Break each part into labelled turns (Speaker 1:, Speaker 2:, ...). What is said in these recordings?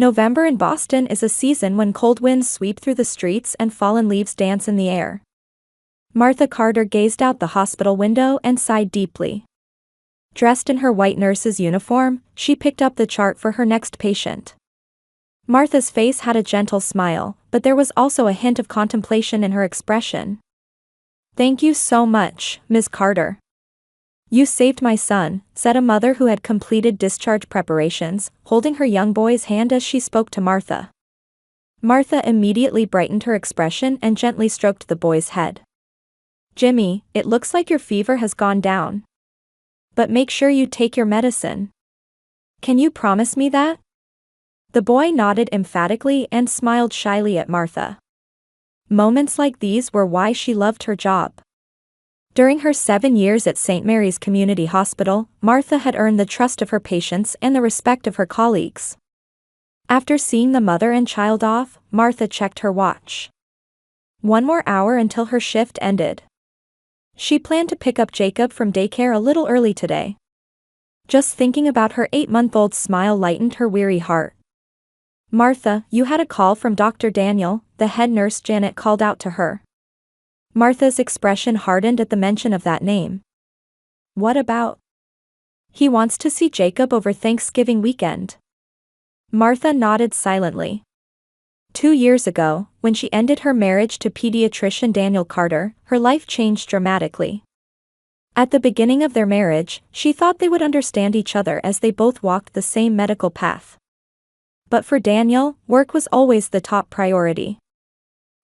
Speaker 1: November in Boston is a season when cold winds sweep through the streets and fallen leaves dance in the air. Martha Carter gazed out the hospital window and sighed deeply. Dressed in her white nurse's uniform, she picked up the chart for her next patient. Martha's face had a gentle smile, but there was also a hint of contemplation in her expression. "Thank you so much, Ms. Carter. You saved my son," said a mother who had completed discharge preparations, holding her young boy's hand as she spoke to Martha. Martha immediately brightened her expression and gently stroked the boy's head. "Jimmy, it looks like your fever has gone down. But make sure you take your medicine. Can you promise me that?" The boy nodded emphatically and smiled shyly at Martha. Moments like these were why she loved her job. During her 7 years at St. Mary's Community Hospital, Martha had earned the trust of her patients and the respect of her colleagues. After seeing the mother and child off, Martha checked her watch. 1 more hour until her shift ended. She planned to pick up Jacob from daycare a little early today. Just thinking about her 8-month-old's smile lightened her weary heart. "Martha, you had a call from Dr. Daniel," the head nurse Janet called out to her. Martha's expression hardened at the mention of that name. "What about?" "He wants to see Jacob over Thanksgiving weekend." Martha nodded silently. 2 years ago, when she ended her marriage to pediatrician Daniel Carter, her life changed dramatically. At the beginning of their marriage, she thought they would understand each other as they both walked the same medical path. But for Daniel, work was always the top priority.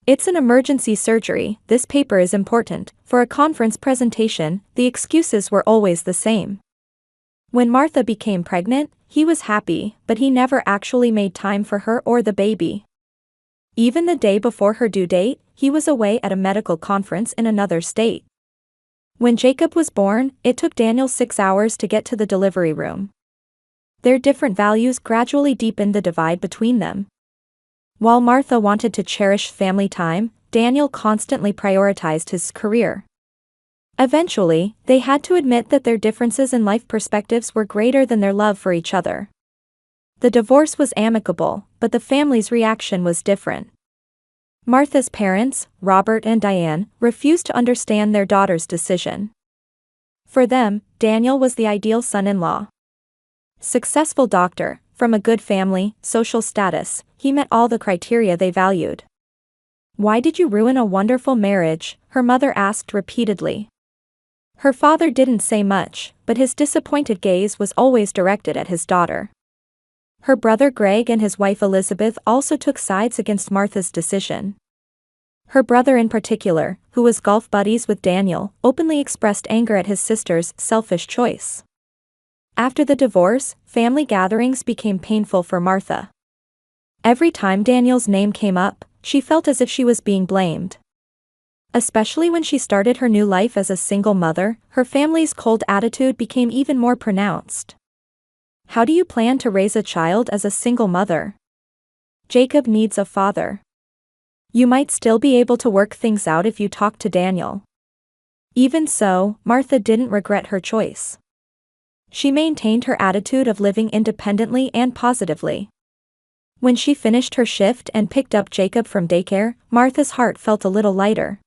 Speaker 1: "It's an emergency surgery, this paper is important," for a conference presentation, the excuses were always the same. When Martha became pregnant, he was happy, but he never actually made time for her or the baby. Even the day before her due date, he was away at a medical conference in another state. When Jacob was born, it took Daniel 6 hours to get to the delivery room. Their different values gradually deepened the divide between them. While Martha wanted to cherish family time, Daniel constantly prioritized his career. Eventually, they had to admit that their differences in life perspectives were greater than their love for each other. The divorce was amicable, but the family's reaction was different. Martha's parents, Robert and Diane, refused to understand their daughter's decision. For them, Daniel was the ideal son-in-law. Successful doctor, from a good family, social status, he met all the criteria they valued. "Why did you ruin a wonderful marriage?" her mother asked repeatedly. Her father didn't say much, but his disappointed gaze was always directed at his daughter. Her brother Greg and his wife Elizabeth also took sides against Martha's decision. Her brother in particular, who was golf buddies with Daniel, openly expressed anger at his sister's selfish choice. After the divorce, family gatherings became painful for Martha. Every time Daniel's name came up, she felt as if she was being blamed. Especially when she started her new life as a single mother, her family's cold attitude became even more pronounced. "How do you plan to raise a child as a single mother? Jacob needs a father. You might still be able to work things out if you talk to Daniel." Even so, Martha didn't regret her choice. She maintained her attitude of living independently and positively. When she finished her shift and picked up Jacob from daycare, Martha's heart felt a little lighter.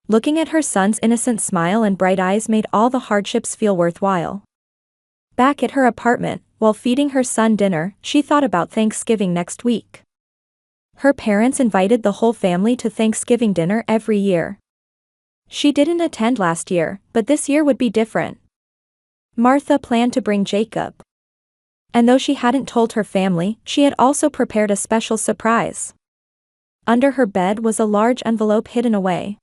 Speaker 1: Looking at her son's innocent smile and bright eyes made all the hardships feel worthwhile. Back at her apartment, while feeding her son dinner, she thought about Thanksgiving next week. Her parents invited the whole family to Thanksgiving dinner every year. She didn't attend last year, but this year would be different. Martha planned to bring Jacob. And though she hadn't told her family, she had also prepared a special surprise. Under her bed was a large envelope hidden away.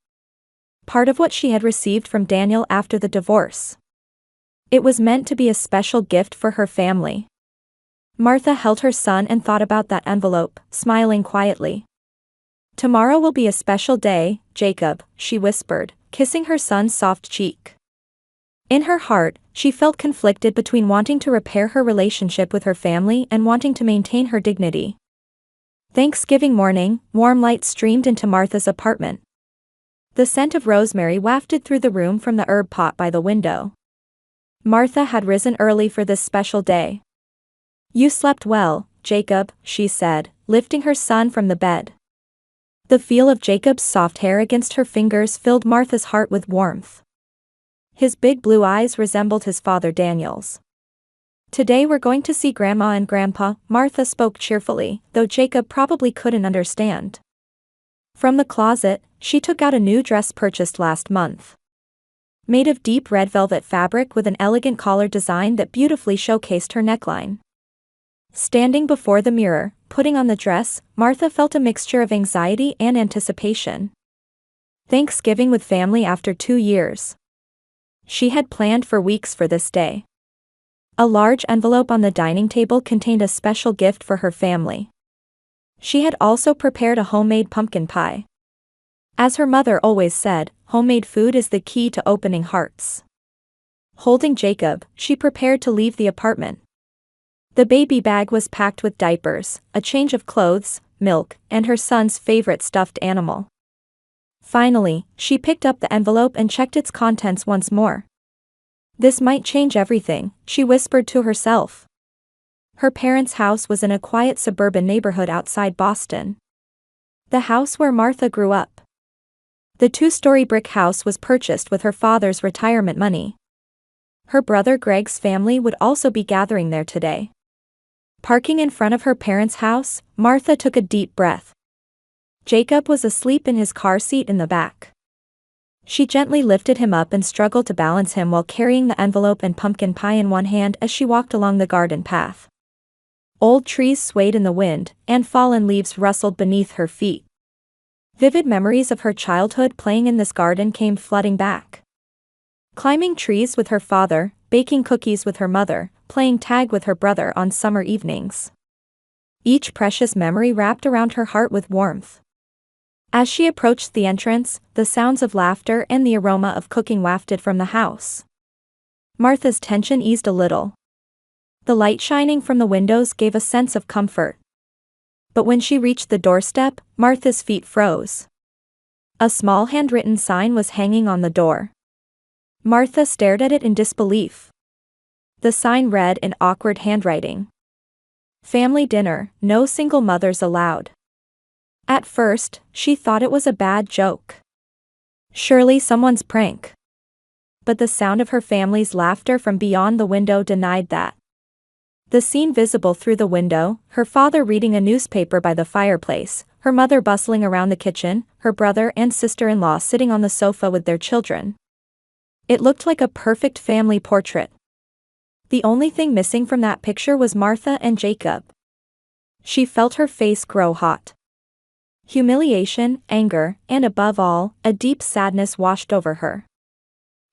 Speaker 1: Part of what she had received from Daniel after the divorce. It was meant to be a special gift for her family. Martha held her son and thought about that envelope, smiling quietly. "Tomorrow will be a special day, Jacob," she whispered, kissing her son's soft cheek. In her heart, she felt conflicted between wanting to repair her relationship with her family and wanting to maintain her dignity. Thanksgiving morning, warm light streamed into Martha's apartment. The scent of rosemary wafted through the room from the herb pot by the window. Martha had risen early for this special day. "You slept well," Jacob," she said, lifting her son from the bed. The feel of Jacob's soft hair against her fingers filled Martha's heart with warmth. His big blue eyes resembled his father Daniel's. "Today we're going to see Grandma and Grandpa," Martha spoke cheerfully, though Jacob probably couldn't understand. From the closet, she took out a new dress purchased last month. Made of deep red velvet fabric with an elegant collar design that beautifully showcased her neckline. Standing before the mirror, putting on the dress, Martha felt a mixture of anxiety and anticipation. Thanksgiving with family after 2 years. She had planned for weeks for this day. A large envelope on the dining table contained a special gift for her family. She had also prepared a homemade pumpkin pie. As her mother always said, homemade food is the key to opening hearts. Holding Jacob, she prepared to leave the apartment. The baby bag was packed with diapers, a change of clothes, milk, and her son's favorite stuffed animal. Finally, she picked up the envelope and checked its contents once more. This might change everything, she whispered to herself. Her parents' house was in a quiet suburban neighborhood outside Boston. The house where Martha grew up. The 2-story brick house was purchased with her father's retirement money. Her brother Greg's family would also be gathering there today. Parking in front of her parents' house, Martha took a deep breath. Jacob was asleep in his car seat in the back. She gently lifted him up and struggled to balance him while carrying the envelope and pumpkin pie in one hand as she walked along the garden path. Old trees swayed in the wind, and fallen leaves rustled beneath her feet. Vivid memories of her childhood playing in this garden came flooding back. Climbing trees with her father, baking cookies with her mother, playing tag with her brother on summer evenings. Each precious memory wrapped around her heart with warmth. As she approached the entrance, the sounds of laughter and the aroma of cooking wafted from the house. Martha's tension eased a little. The light shining from the windows gave a sense of comfort. But when she reached the doorstep, Martha's feet froze. A small handwritten sign was hanging on the door. Martha stared at it in disbelief. The sign read in awkward handwriting. "Family dinner, no single mothers allowed." At first, she thought it was a bad joke. Surely someone's prank. But the sound of her family's laughter from beyond the window denied that. The scene visible through the window, her father reading a newspaper by the fireplace, her mother bustling around the kitchen, her brother and sister-in-law sitting on the sofa with their children. It looked like a perfect family portrait. The only thing missing from that picture was Martha and Jacob. She felt her face grow hot. Humiliation, anger, and above all, a deep sadness washed over her.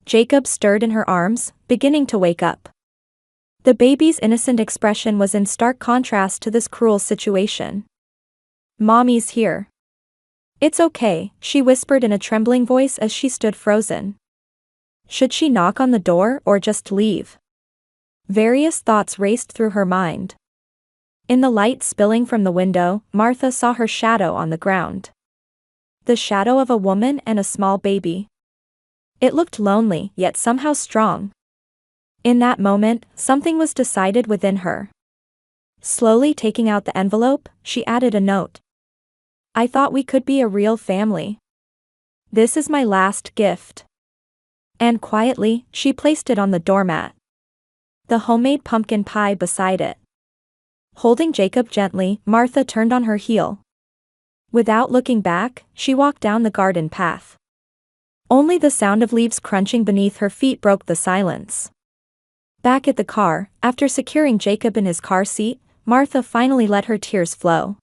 Speaker 1: Jacob stirred in her arms, beginning to wake up. The baby's innocent expression was in stark contrast to this cruel situation. "Mommy's here." "It's okay," she whispered in a trembling voice as she stood frozen. Should she knock on the door or just leave? Various thoughts raced through her mind. In the light spilling from the window, Martha saw her shadow on the ground. The shadow of a woman and a small baby. It looked lonely, yet somehow strong. In that moment, something was decided within her. Slowly taking out the envelope, she added a note. "I thought we could be a real family. This is my last gift." And quietly, she placed it on the doormat. The homemade pumpkin pie beside it. Holding Jacob gently, Martha turned on her heel. Without looking back, she walked down the garden path. Only the sound of leaves crunching beneath her feet broke the silence. Back at the car, after securing Jacob in his car seat, Martha finally let her tears flow.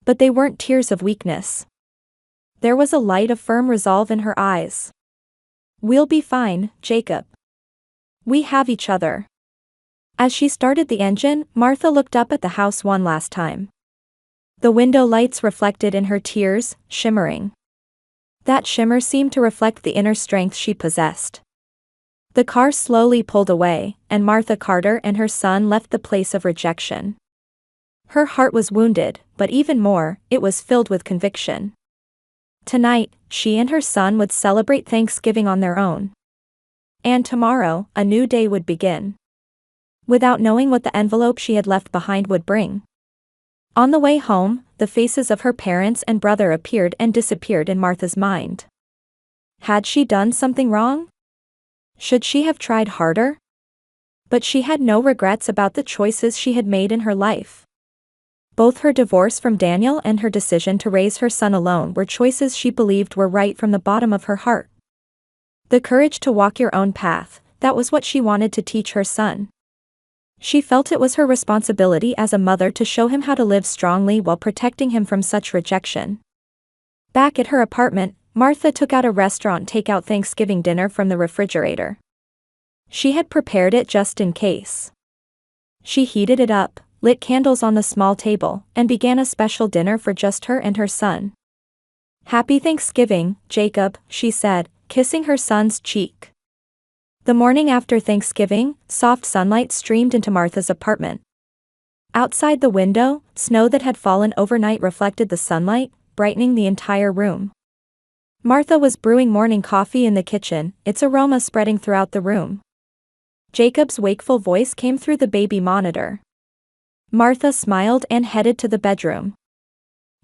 Speaker 1: But they weren't tears of weakness. There was a light of firm resolve in her eyes. "We'll be fine, Jacob. We have each other." As she started the engine, Martha looked up at the house one last time. The window lights reflected in her tears, shimmering. That shimmer seemed to reflect the inner strength she possessed. The car slowly pulled away, and Martha Carter and her son left the place of rejection. Her heart was wounded, but even more, it was filled with conviction. Tonight, she and her son would celebrate Thanksgiving on their own. And tomorrow, a new day would begin. Without knowing what the envelope she had left behind would bring. On the way home, the faces of her parents and brother appeared and disappeared in Martha's mind. Had she done something wrong? Should she have tried harder? But she had no regrets about the choices she had made in her life. Both her divorce from Daniel and her decision to raise her son alone were choices she believed were right from the bottom of her heart. The courage to walk your own path, that was what she wanted to teach her son. She felt it was her responsibility as a mother to show him how to live strongly while protecting him from such rejection. Back at her apartment, Martha took out a restaurant takeout Thanksgiving dinner from the refrigerator. She had prepared it just in case. She heated it up, lit candles on the small table, and began a special dinner for just her and her son. "Happy Thanksgiving, Jacob," she said, kissing her son's cheek. The morning after Thanksgiving, soft sunlight streamed into Martha's apartment. Outside the window, snow that had fallen overnight reflected the sunlight, brightening the entire room. Martha was brewing morning coffee in the kitchen, its aroma spreading throughout the room. Jacob's wakeful voice came through the baby monitor. Martha smiled and headed to the bedroom.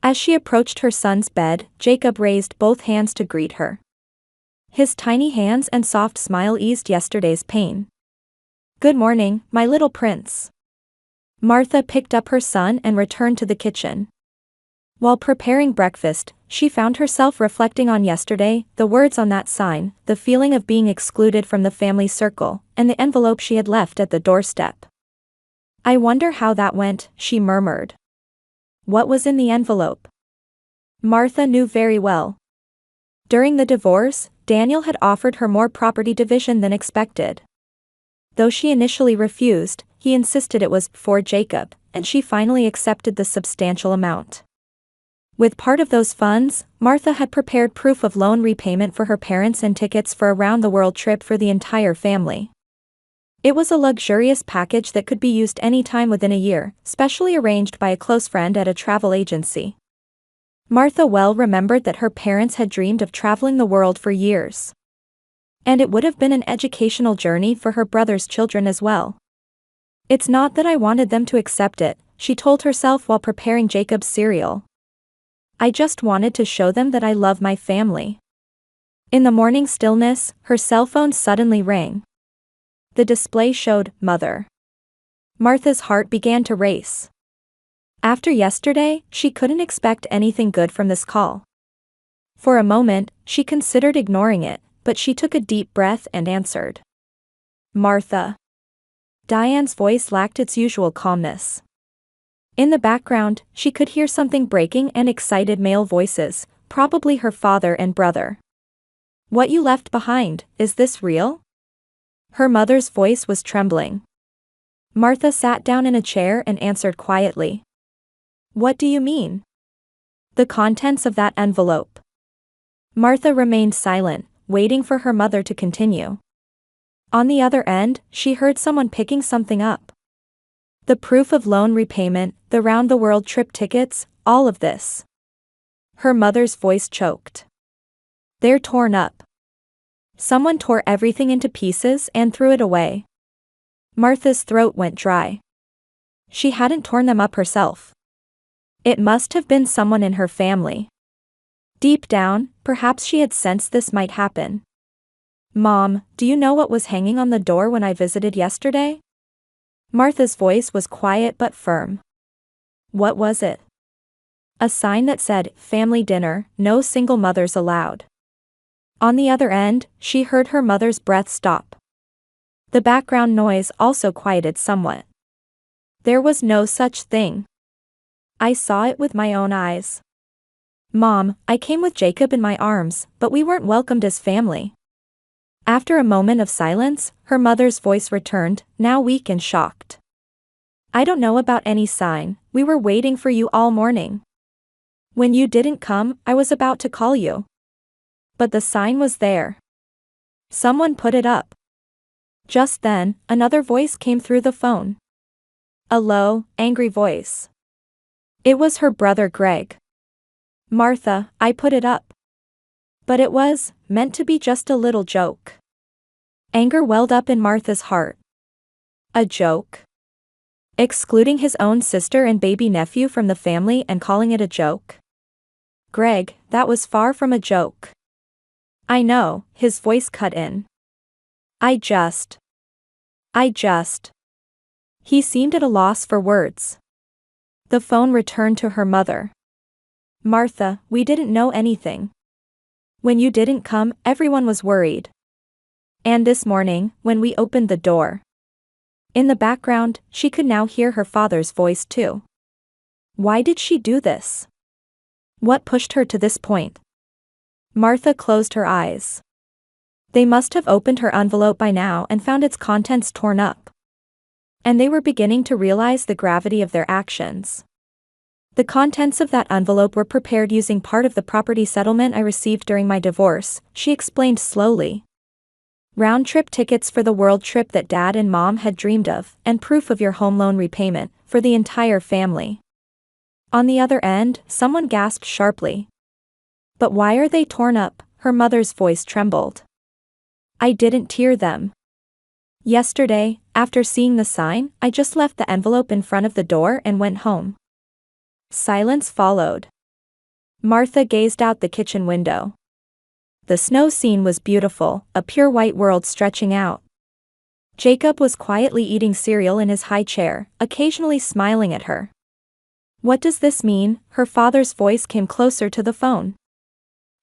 Speaker 1: As she approached her son's bed, Jacob raised both hands to greet her. His tiny hands and soft smile eased yesterday's pain. "Good morning, my little prince." Martha picked up her son and returned to the kitchen. While preparing breakfast, she found herself reflecting on yesterday, the words on that sign, the feeling of being excluded from the family circle, and the envelope she had left at the doorstep. "I wonder how that went," she murmured. What was in the envelope? Martha knew very well. During the divorce, Daniel had offered her more property division than expected. Though she initially refused, he insisted it was for Jacob, and she finally accepted the substantial amount. With part of those funds, Martha had prepared proof of loan repayment for her parents and tickets for a round-the-world trip for the entire family. It was a luxurious package that could be used anytime within a year, specially arranged by a close friend at a travel agency. Martha well remembered that her parents had dreamed of traveling the world for years. And it would have been an educational journey for her brother's children as well. "It's not that I wanted them to accept it," she told herself while preparing Jacob's cereal. "I just wanted to show them that I love my family." In the morning stillness, her cell phone suddenly rang. The display showed "Mother." Martha's heart began to race. After yesterday, she couldn't expect anything good from this call. For a moment, she considered ignoring it, but she took a deep breath and answered. "Martha." Diane's voice lacked its usual calmness. In the background, she could hear something breaking and excited male voices, probably her father and brother. "What you left behind, is this real?" Her mother's voice was trembling. Martha sat down in a chair and answered quietly. "What do you mean?" "The contents of that envelope." Martha remained silent, waiting for her mother to continue. On the other end, she heard someone picking something up. The proof of loan repayment, the round-the-world trip tickets, all of this. Her mother's voice choked. "They're torn up." Someone tore everything into pieces and threw it away. Martha's throat went dry. She hadn't torn them up herself. It must have been someone in her family. Deep down, perhaps she had sensed this might happen. "Mom, do you know what was hanging on the door when I visited yesterday?" Martha's voice was quiet but firm. "What was it?" "A sign that said, 'Family dinner, no single mothers allowed.'" On the other end, she heard her mother's breath stop. The background noise also quieted somewhat. "There was no such thing. I saw it with my own eyes. Mom, I came with Jacob in my arms, but we weren't welcomed as family." After a moment of silence, her mother's voice returned, now weak and shocked. "I don't know about any sign, we were waiting for you all morning. When you didn't come, I was about to call you. But the sign was there. Someone put it up." Just then, another voice came through the phone. A low, angry voice. It was her brother Greg. "Martha, I put it up. But it was meant to be just a little joke." Anger welled up in Martha's heart. A joke? Excluding his own sister and baby nephew from the family and calling it a joke? Greg, that was far from a joke. I know, his voice cut in. I just. He seemed at a loss for words. The phone returned to her mother. Martha, we didn't know anything. When you didn't come, everyone was worried. And this morning, when we opened the door. In the background, she could now hear her father's voice too. Why did she do this? What pushed her to this point? Martha closed her eyes. They must have opened her envelope by now and found its contents torn up. And they were beginning to realize the gravity of their actions. The contents of that envelope were prepared using part of the property settlement I received during my divorce, she explained slowly. Round-trip tickets for the world trip that Dad and Mom had dreamed of, and proof of your home loan repayment, for the entire family. On the other end, someone gasped sharply. But why are they torn up? Her mother's voice trembled. I didn't tear them. Yesterday, after seeing the sign, I just left the envelope in front of the door and went home. Silence followed. Martha gazed out the kitchen window. The snow scene was beautiful, a pure white world stretching out. Jacob was quietly eating cereal in his high chair, occasionally smiling at her. What does this mean? Her father's voice came closer to the phone.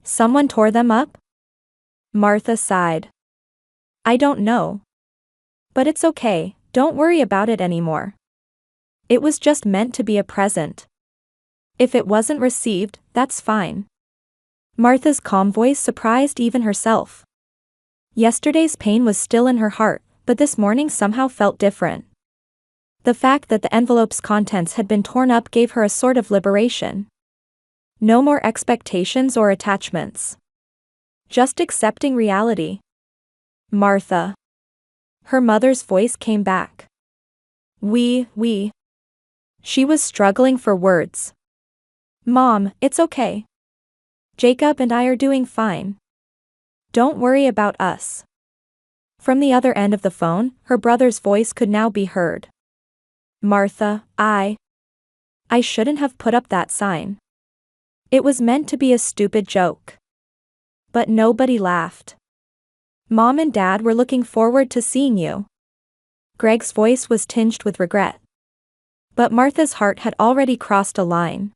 Speaker 1: Someone tore them up? Martha sighed. I don't know. But it's okay, don't worry about it anymore. It was just meant to be a present. If it wasn't received, that's fine. Martha's calm voice surprised even herself. Yesterday's pain was still in her heart, but this morning somehow felt different. The fact that the envelope's contents had been torn up gave her a sort of liberation. No more expectations or attachments. Just accepting reality. Martha. Her mother's voice came back. We. She was struggling for words. Mom, it's okay. Jacob and I are doing fine. Don't worry about us. From the other end of the phone, her brother's voice could now be heard. Martha, I shouldn't have put up that sign. It was meant to be a stupid joke. But nobody laughed. Mom and Dad were looking forward to seeing you. Greg's voice was tinged with regret. But Martha's heart had already crossed a line.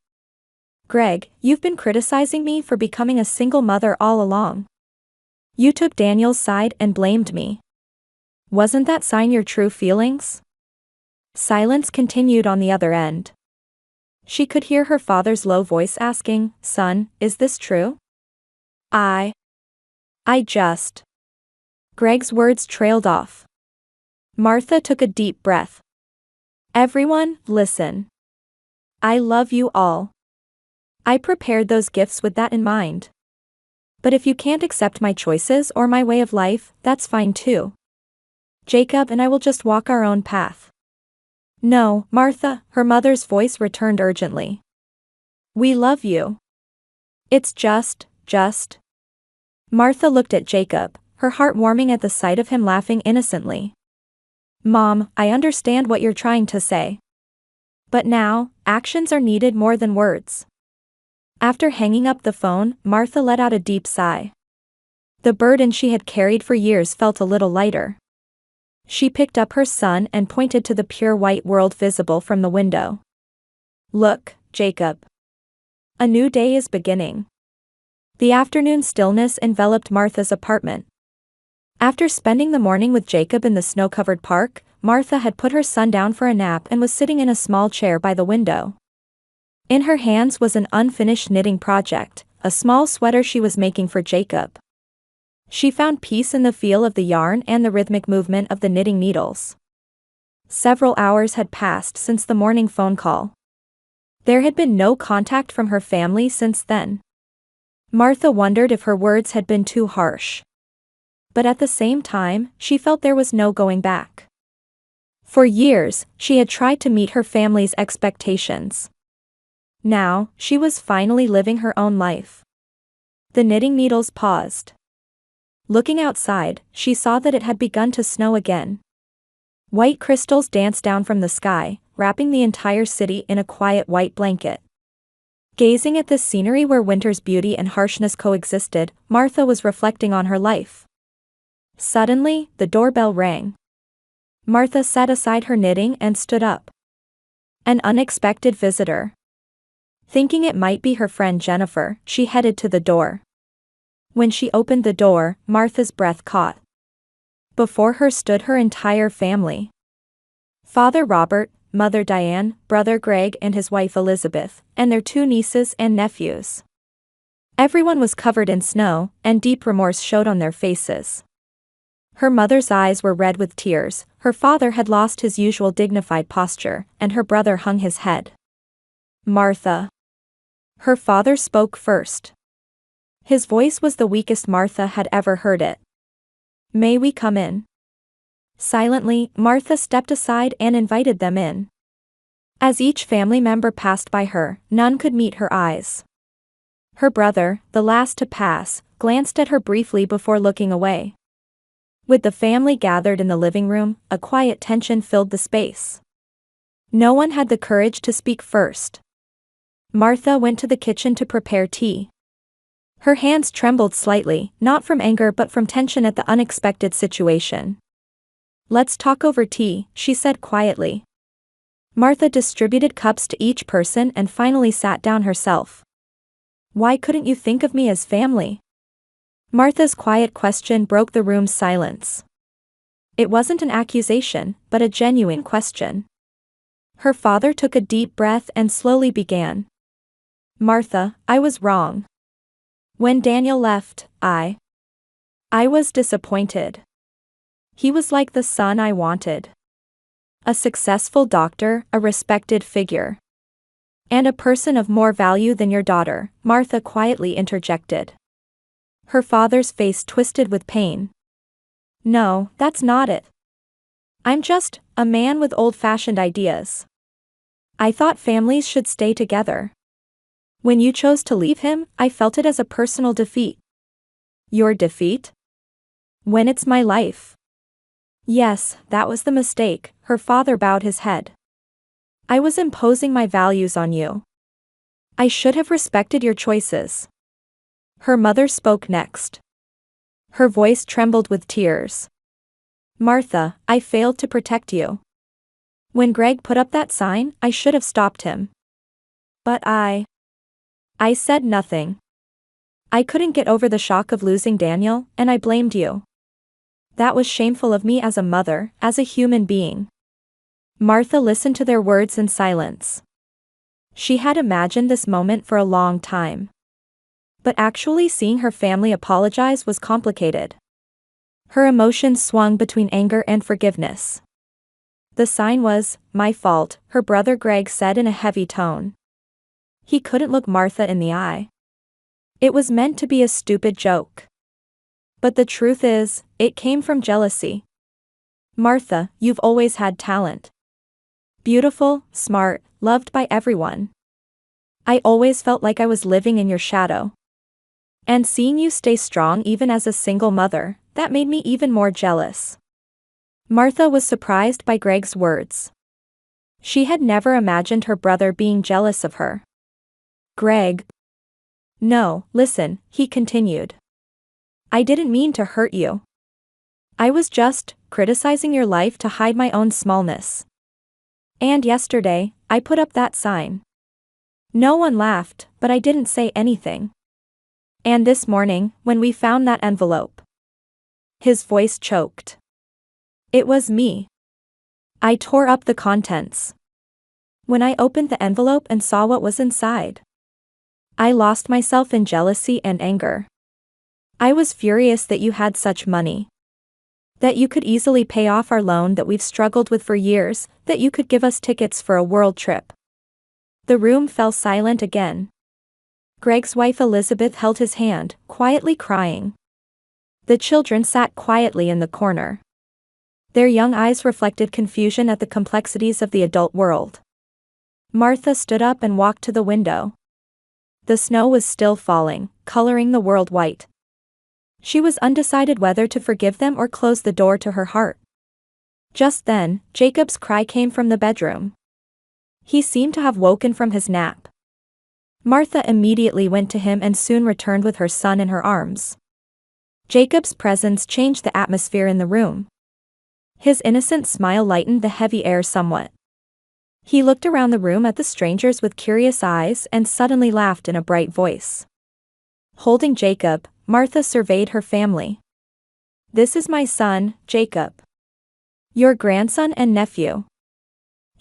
Speaker 1: Greg, you've been criticizing me for becoming a single mother all along. You took Daniel's side and blamed me. Wasn't that sign your true feelings? Silence continued on the other end. She could hear her father's low voice asking, Son, is this true? I just. Greg's words trailed off. Martha took a deep breath. Everyone, listen. I love you all. I prepared those gifts with that in mind. But if you can't accept my choices or my way of life, that's fine too. Jacob and I will just walk our own path. No, Martha, her mother's voice returned urgently. We love you. It's just. Martha looked at Jacob, her heart warming at the sight of him laughing innocently. Mom, I understand what you're trying to say. But now, actions are needed more than words. After hanging up the phone, Martha let out a deep sigh. The burden she had carried for years felt a little lighter. She picked up her son and pointed to the pure white world visible from the window. Look, Jacob. A new day is beginning. The afternoon stillness enveloped Martha's apartment. After spending the morning with Jacob in the snow-covered park, Martha had put her son down for a nap and was sitting in a small chair by the window. In her hands was an unfinished knitting project, a small sweater she was making for Jacob. She found peace in the feel of the yarn and the rhythmic movement of the knitting needles. Several hours had passed since the morning phone call. There had been no contact from her family since then. Martha wondered if her words had been too harsh. But at the same time, she felt there was no going back. For years, she had tried to meet her family's expectations. Now, she was finally living her own life. The knitting needles paused. Looking outside, she saw that it had begun to snow again. White crystals danced down from the sky, wrapping the entire city in a quiet white blanket. Gazing at this scenery where winter's beauty and harshness coexisted, Martha was reflecting on her life. Suddenly, the doorbell rang. Martha set aside her knitting and stood up. An unexpected visitor. Thinking it might be her friend Jennifer, she headed to the door. When she opened the door, Martha's breath caught. Before her stood her entire family. Father Robert, Mother Diane, Brother Greg and his wife Elizabeth, and their 2 nieces and nephews. Everyone was covered in snow, and deep remorse showed on their faces. Her mother's eyes were red with tears, her father had lost his usual dignified posture, and her brother hung his head. Martha. Her father spoke first. His voice was the weakest Martha had ever heard it. May we come in? Silently, Martha stepped aside and invited them in. As each family member passed by her, none could meet her eyes. Her brother, the last to pass, glanced at her briefly before looking away. With the family gathered in the living room, a quiet tension filled the space. No one had the courage to speak first. Martha went to the kitchen to prepare tea. Her hands trembled slightly, not from anger but from tension at the unexpected situation. Let's talk over tea, she said quietly. Martha distributed cups to each person and finally sat down herself. Why couldn't you think of me as family? Martha's quiet question broke the room's silence. It wasn't an accusation, but a genuine question. Her father took a deep breath and slowly began. Martha, I was wrong. When Daniel left, I was disappointed. He was like the son I wanted. A successful doctor, a respected figure. And a person of more value than your daughter, Martha quietly interjected. Her father's face twisted with pain. No, that's not it. I'm just a man with old-fashioned ideas. I thought families should stay together. When you chose to leave him, I felt it as a personal defeat. Your defeat? When it's my life. Yes, that was the mistake, her father bowed his head. I was imposing my values on you. I should have respected your choices. Her mother spoke next. Her voice trembled with tears. Martha, I failed to protect you. When Greg put up that sign, I should have stopped him. But I said nothing. I couldn't get over the shock of losing Daniel, and I blamed you. That was shameful of me as a mother, as a human being. Martha listened to their words in silence. She had imagined this moment for a long time. But actually seeing her family apologize was complicated. Her emotions swung between anger and forgiveness. The sign was, my fault, her brother Greg said in a heavy tone. He couldn't look Martha in the eye. It was meant to be a stupid joke. But the truth is, it came from jealousy. Martha, you've always had talent. Beautiful, smart, loved by everyone. I always felt like I was living in your shadow. And seeing you stay strong even as a single mother, that made me even more jealous. Martha was surprised by Greg's words. She had never imagined her brother being jealous of her. Greg. No, listen, he continued. I didn't mean to hurt you. I was just criticizing your life to hide my own smallness. And yesterday, I put up that sign. No one laughed, but I didn't say anything. And this morning, when we found that envelope. His voice choked. It was me. I tore up the contents. When I opened the envelope and saw what was inside, I lost myself in jealousy and anger. I was furious that you had such money. That you could easily pay off our loan that we've struggled with for years, that you could give us tickets for a world trip. The room fell silent again. Greg's wife Elizabeth held his hand, quietly crying. The children sat quietly in the corner. Their young eyes reflected confusion at the complexities of the adult world. Martha stood up and walked to the window. The snow was still falling, coloring the world white. She was undecided whether to forgive them or close the door to her heart. Just then, Jacob's cry came from the bedroom. He seemed to have woken from his nap. Martha immediately went to him and soon returned with her son in her arms. Jacob's presence changed the atmosphere in the room. His innocent smile lightened the heavy air somewhat. He looked around the room at the strangers with curious eyes and suddenly laughed in a bright voice. Holding Jacob, Martha surveyed her family. "This is my son, Jacob. Your grandson and nephew.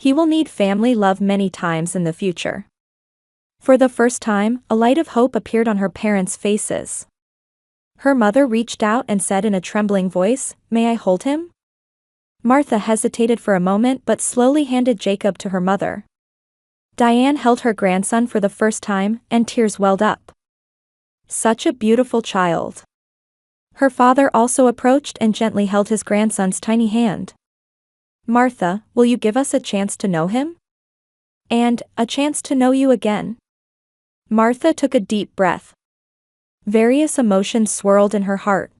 Speaker 1: He will need family love many times in the future." For the first time, a light of hope appeared on her parents' faces. Her mother reached out and said in a trembling voice, "May I hold him?" Martha hesitated for a moment but slowly handed Jacob to her mother. Diane held her grandson for the first time, and tears welled up. Such a beautiful child. Her father also approached and gently held his grandson's tiny hand. "Martha, will you give us a chance to know him? And a chance to know you again?" Martha took a deep breath. Various emotions swirled in her heart.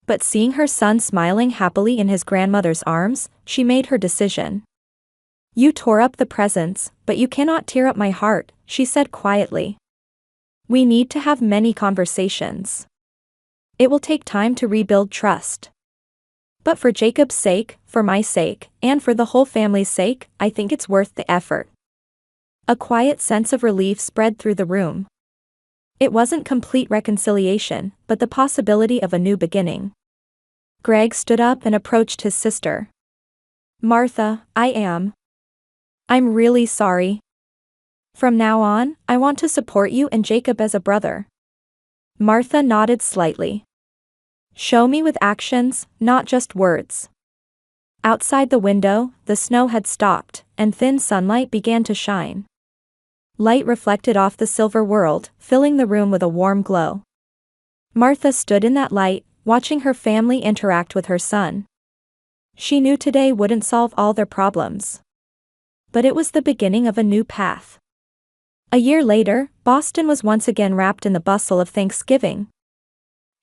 Speaker 1: But seeing her son smiling happily in his grandmother's arms, she made her decision. "You tore up the presents, but you cannot tear up my heart," she said quietly. "We need to have many conversations. It will take time to rebuild trust. But for Jacob's sake, for my sake, and for the whole family's sake, I think it's worth the effort." A quiet sense of relief spread through the room. It wasn't complete reconciliation, but the possibility of a new beginning. Greg stood up and approached his sister. "Martha, I'm really sorry. From now on, I want to support you and Jacob as a brother." Martha nodded slightly. "Show me with actions, not just words." Outside the window, the snow had stopped, and thin sunlight began to shine. Light reflected off the silver world, filling the room with a warm glow. Martha stood in that light, watching her family interact with her son. She knew today wouldn't solve all their problems. But it was the beginning of a new path. A year later, Boston was once again wrapped in the bustle of Thanksgiving.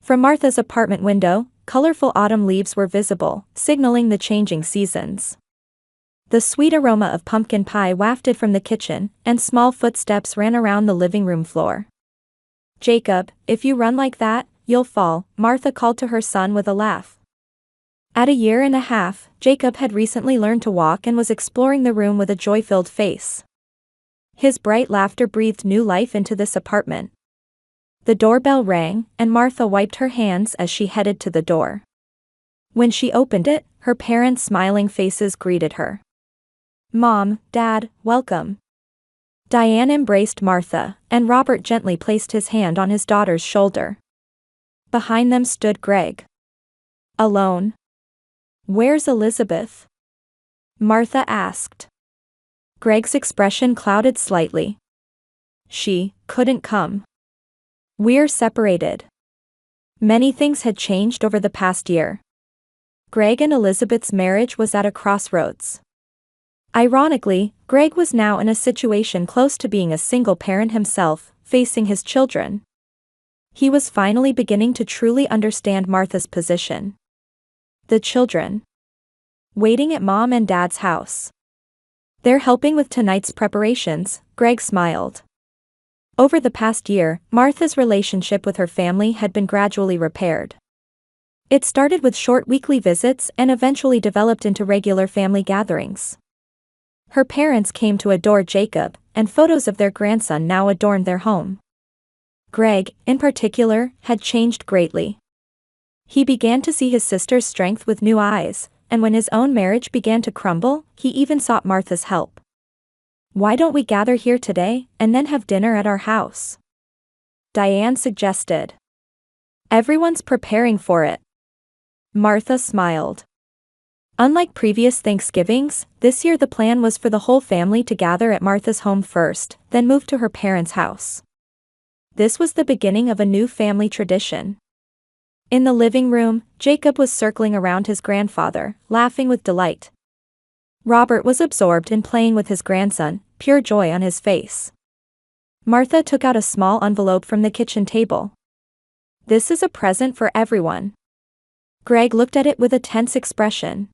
Speaker 1: From Martha's apartment window, colorful autumn leaves were visible, signaling the changing seasons. The sweet aroma of pumpkin pie wafted from the kitchen, and small footsteps ran around the living room floor. "Jacob, if you run like that, you'll fall," Martha called to her son with a laugh. At a year and a half, Jacob had recently learned to walk and was exploring the room with a joy-filled face. His bright laughter breathed new life into this apartment. The doorbell rang, and Martha wiped her hands as she headed to the door. When she opened it, her parents' smiling faces greeted her. "Mom, Dad, welcome." Diane embraced Martha, and Robert gently placed his hand on his daughter's shoulder. Behind them stood Greg. "Alone? Where's Elizabeth?" Martha asked. Greg's expression clouded slightly. "She couldn't come. We're separated." Many things had changed over the past year. Greg and Elizabeth's marriage was at a crossroads. Ironically, Greg was now in a situation close to being a single parent himself, facing his children. He was finally beginning to truly understand Martha's position. The children. Waiting at Mom and Dad's house. "They're helping with tonight's preparations," Greg smiled. Over the past year, Martha's relationship with her family had been gradually repaired. It started with short weekly visits and eventually developed into regular family gatherings. Her parents came to adore Jacob, and photos of their grandson now adorned their home. Greg, in particular, had changed greatly. He began to see his sister's strength with new eyes, and when his own marriage began to crumble, he even sought Martha's help. "Why don't we gather here today, and then have dinner at our house?" Diane suggested. "Everyone's preparing for it." Martha smiled. Unlike previous Thanksgivings, this year the plan was for the whole family to gather at Martha's home first, then move to her parents' house. This was the beginning of a new family tradition. In the living room, Jacob was circling around his grandfather, laughing with delight. Robert was absorbed in playing with his grandson, pure joy on his face. Martha took out a small envelope from the kitchen table. "This is a present for everyone." Greg looked at it with a tense expression.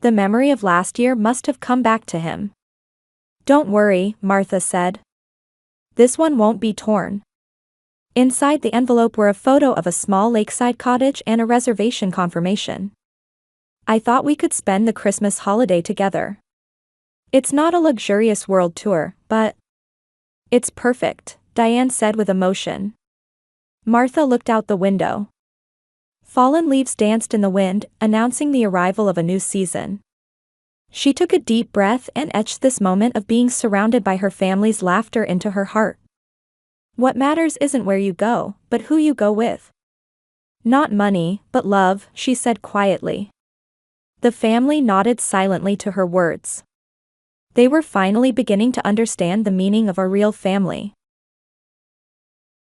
Speaker 1: The memory of last year must have come back to him. Don't worry, Martha said. This one won't be torn. Inside the envelope were a photo of a small lakeside cottage and a reservation confirmation. I thought we could spend the Christmas holiday together. It's not a luxurious world tour, but it's perfect, Diane said with emotion. Martha looked out the window. Fallen leaves danced in the wind, announcing the arrival of a new season. She took a deep breath and etched this moment of being surrounded by her family's laughter into her heart. What matters isn't where you go, but who you go with. Not money, but love, she said quietly. The family nodded silently to her words. They were finally beginning to understand the meaning of a real family.